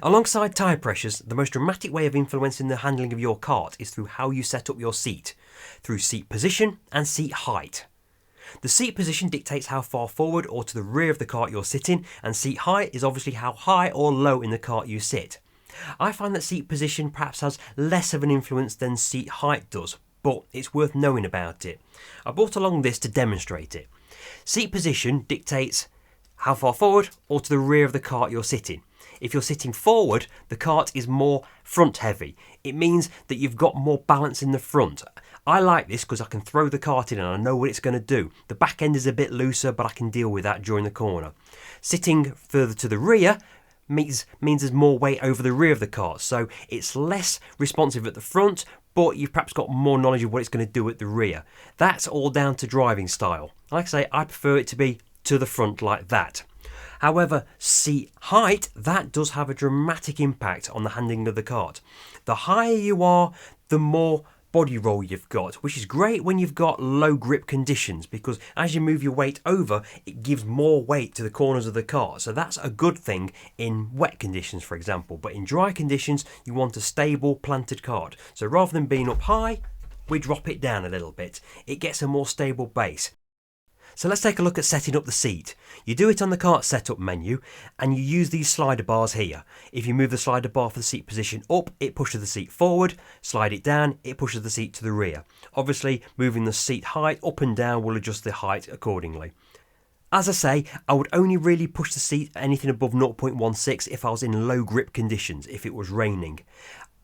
Alongside tyre pressures, the most dramatic way of influencing the handling of your kart is through how you set up your seat, through seat position and seat height. The seat position dictates how far forward or to the rear of the kart you're sitting, and seat height is obviously how high or low in the kart you sit. I find that seat position perhaps has less of an influence than seat height does, but it's worth knowing about it. I brought along this to demonstrate it. Seat position dictates how far forward or to the rear of the kart you're sitting. If you're sitting forward, the kart is more front heavy. It means that you've got more balance in the front. I like this because I can throw the kart in and I know what it's going to do. The back end is a bit looser, but I can deal with that during the corner. Sitting further to the rear means there's more weight over the rear of the kart, so it's less responsive at the front, but you've perhaps got more knowledge of what it's going to do at the rear. That's all down to driving style. Like I say, I prefer it to be to the front like that. However, seat height, that does have a dramatic impact on the handling of the kart. The higher you are, the more body roll you've got, which is great when you've got low grip conditions, because as you move your weight over, it gives more weight to the corners of the kart. So that's a good thing in wet conditions, for example. But in dry conditions, you want a stable planted kart. So rather than being up high, we drop it down a little bit. It gets a more stable base. So let's take a look at setting up the seat. You do it on the kart setup menu and you use these slider bars here. If you move the slider bar for the seat position up, it pushes the seat forward. Slide it down, it pushes the seat to the rear. Obviously, moving the seat height up and down will adjust the height accordingly. As I say, I would only really push the seat anything above 0.16 if I was in low grip conditions, if it was raining.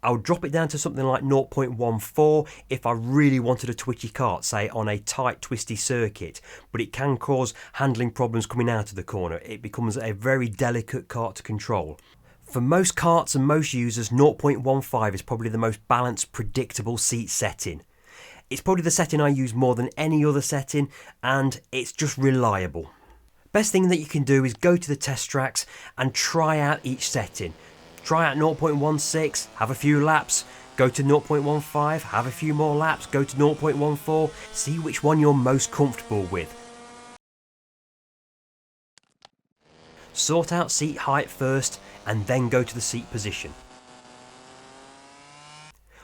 I would drop it down to something like 0.14 if I really wanted a twitchy kart, say on a tight twisty circuit, but it can cause handling problems coming out of the corner. It becomes a very delicate kart to control. For most karts and most users, 0.15 is probably the most balanced, predictable seat setting. It's probably the setting I use more than any other setting, and it's just reliable. Best thing that you can do is go to the test tracks and try out each setting. Try out 0.16, have a few laps, go to 0.15, have a few more laps, go to 0.14, see which one you're most comfortable with. Sort out seat height first and then go to the seat position.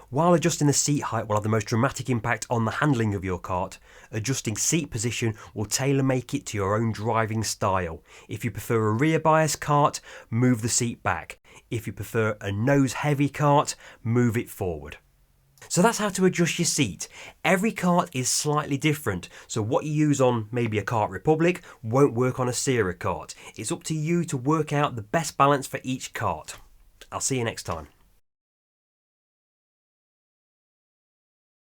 While adjusting the seat height will have the most dramatic impact on the handling of your kart, adjusting seat position will tailor-make it to your own driving style. If you prefer a rear bias kart, move the seat back. If you prefer a nose-heavy kart, move it forward. So that's how to adjust your seat. Every kart is slightly different, so what you use on maybe a Kart Republic won't work on a Sierra kart. It's up to you to work out the best balance for each kart. I'll see you next time.